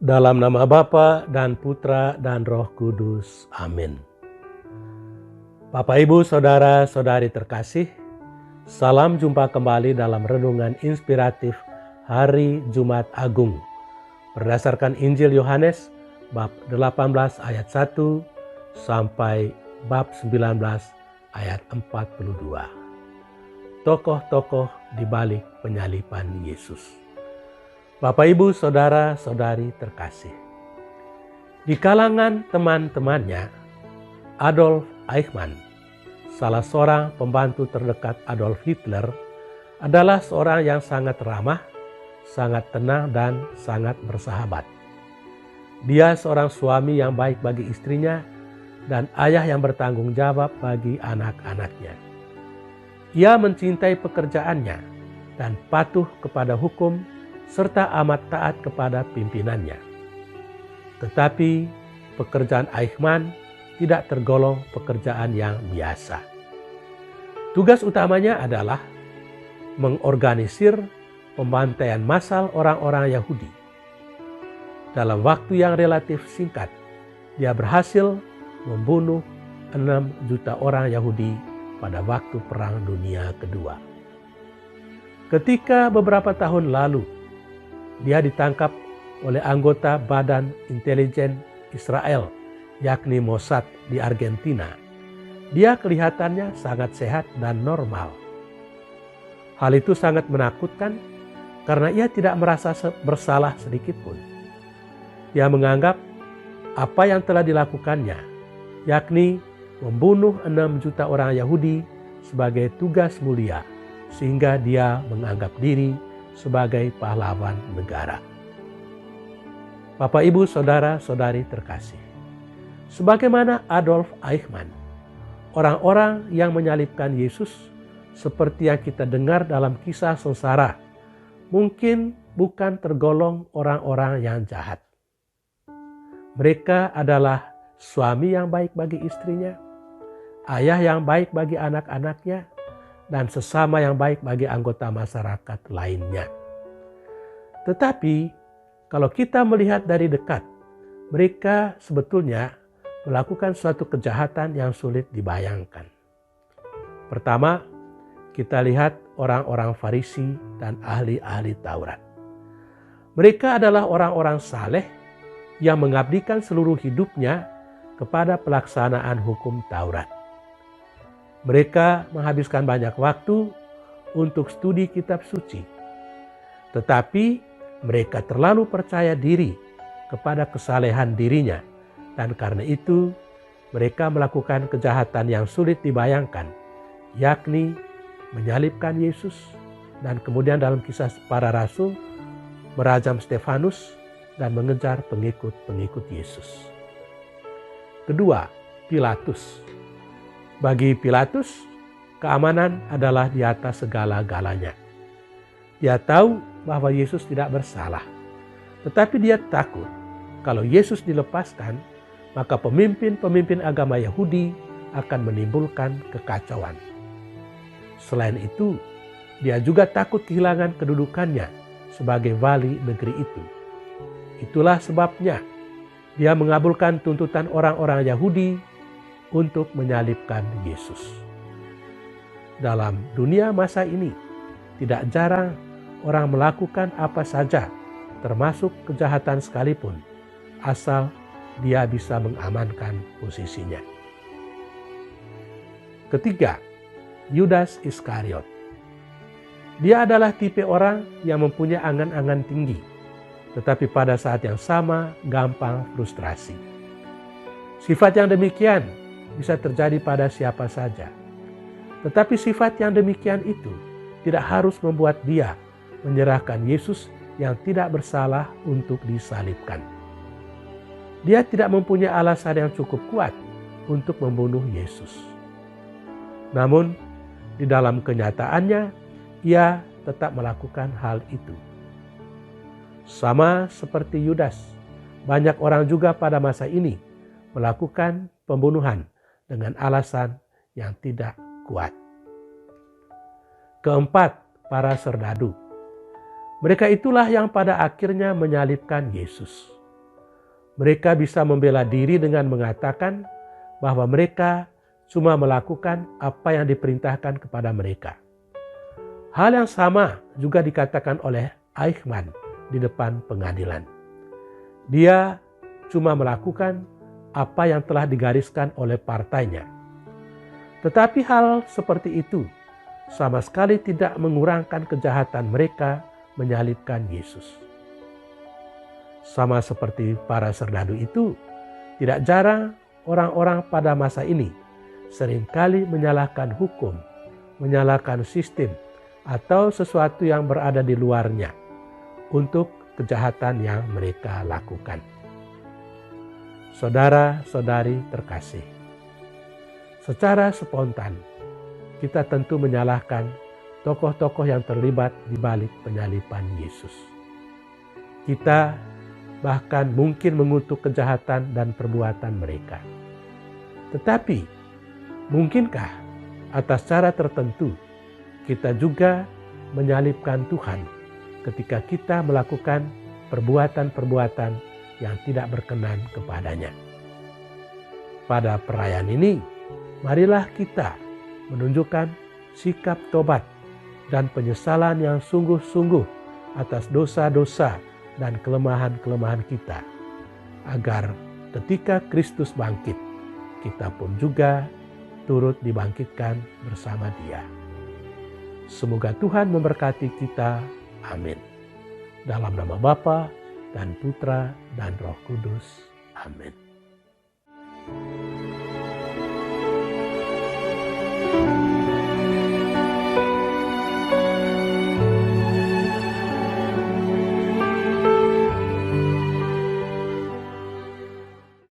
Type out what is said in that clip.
Dalam nama Bapa dan Putra dan Roh Kudus. Amin. Bapak, Ibu, Saudara-saudari terkasih, salam jumpa kembali dalam renungan inspiratif Hari Jumat Agung. Berdasarkan Injil Yohanes bab 18 ayat 1 sampai bab 19 ayat 42. Tokoh-tokoh di balik penyaliban Yesus. Bapak, Ibu, Saudara-saudari terkasih, di kalangan teman-temannya, Adolf Eichmann, salah seorang pembantu terdekat Adolf Hitler, adalah seorang yang sangat ramah, sangat tenang, dan sangat bersahabat. Dia seorang suami yang baik bagi istrinya dan ayah yang bertanggung jawab bagi anak-anaknya. Ia mencintai pekerjaannya dan patuh kepada hukum serta amat taat kepada pimpinannya. Tetapi pekerjaan Eichmann tidak tergolong pekerjaan yang biasa. Tugas utamanya adalah mengorganisir pembantaian massal orang-orang Yahudi. Dalam waktu yang relatif singkat, dia berhasil membunuh 6 juta orang Yahudi pada waktu Perang Dunia Kedua. Ketika beberapa tahun lalu dia ditangkap oleh anggota Badan Intelijen Israel, yakni Mossad di Argentina. Dia kelihatannya sangat sehat dan normal. Hal itu sangat menakutkan karena ia tidak merasa bersalah sedikit pun. Dia menganggap apa yang telah dilakukannya, yakni membunuh 6 juta orang Yahudi, sebagai tugas mulia, sehingga dia menganggap diri sebagai pahlawan negara. Bapak, Ibu, Saudara-saudari terkasih, sebagaimana Adolf Eichmann, orang-orang yang menyalibkan Yesus seperti yang kita dengar dalam kisah sengsara mungkin bukan tergolong orang-orang yang jahat. Mereka adalah suami yang baik bagi istrinya, ayah yang baik bagi anak-anaknya, dan sesama yang baik bagi anggota masyarakat lainnya. Tetapi kalau kita melihat dari dekat, mereka sebetulnya melakukan suatu kejahatan yang sulit dibayangkan. Pertama, kita lihat orang-orang Farisi dan ahli-ahli Taurat. Mereka adalah orang-orang saleh yang mengabdikan seluruh hidupnya kepada pelaksanaan hukum Taurat. Mereka menghabiskan banyak waktu untuk studi kitab suci. Tetapi mereka terlalu percaya diri kepada kesalehan dirinya, dan karena itu mereka melakukan kejahatan yang sulit dibayangkan, yakni menyalibkan Yesus dan kemudian dalam kisah para rasul merajam Stefanus dan mengejar pengikut-pengikut Yesus. Kedua, Pilatus. Bagi Pilatus, keamanan adalah di atas segala-galanya. Dia tahu bahwa Yesus tidak bersalah, tetapi dia takut kalau Yesus dilepaskan, maka pemimpin-pemimpin agama Yahudi akan menimbulkan kekacauan. Selain itu, dia juga takut kehilangan kedudukannya sebagai wali negeri itu. Itulah sebabnya dia mengabulkan tuntutan orang-orang Yahudi untuk menyalibkan Yesus. Dalam dunia masa ini, tidak jarang orang melakukan apa saja, termasuk kejahatan sekalipun, asal dia bisa mengamankan posisinya. Ketiga, Yudas Iskariot. Dia adalah tipe orang yang mempunyai angan-angan tinggi, tetapi pada saat yang sama gampang frustrasi. Sifat yang demikian bisa terjadi pada siapa saja. Tetapi sifat yang demikian itu tidak harus membuat dia menyerahkan Yesus yang tidak bersalah untuk disalibkan. Dia tidak mempunyai alasan yang cukup kuat untuk membunuh Yesus. Namun, di dalam kenyataannya, ia tetap melakukan hal itu. Sama seperti Yudas, banyak orang juga pada masa ini melakukan pembunuhan dengan alasan yang tidak kuat. Keempat, para serdadu. Mereka itulah yang pada akhirnya menyalibkan Yesus. Mereka bisa membela diri dengan mengatakan bahwa mereka cuma melakukan apa yang diperintahkan kepada mereka. Hal yang sama juga dikatakan oleh Eichmann di depan pengadilan. Dia cuma melakukan apa yang telah digariskan oleh partainya. Tetapi hal seperti itu sama sekali tidak mengurangkan kejahatan mereka menyalibkan Yesus. Sama seperti para serdadu itu, tidak jarang orang-orang pada masa ini seringkali menyalahkan hukum, menyalahkan sistem, atau sesuatu yang berada di luarnya untuk kejahatan yang mereka lakukan. Saudara-saudari terkasih, secara spontan kita tentu menyalahkan tokoh-tokoh yang terlibat di balik penyaliban Yesus. Kita bahkan mungkin mengutuk kejahatan dan perbuatan mereka. Tetapi, mungkinkah atas cara tertentu kita juga menyalibkan Tuhan ketika kita melakukan perbuatan-perbuatan yang tidak berkenan kepadanya? Pada perayaan ini, marilah kita menunjukkan sikap tobat dan penyesalan yang sungguh-sungguh atas dosa-dosa dan kelemahan-kelemahan kita, agar ketika Kristus bangkit, kita pun juga turut dibangkitkan bersama Dia. Semoga Tuhan memberkati kita. Amin. Dalam nama Bapa dan Putra dan Roh Kudus. Amin.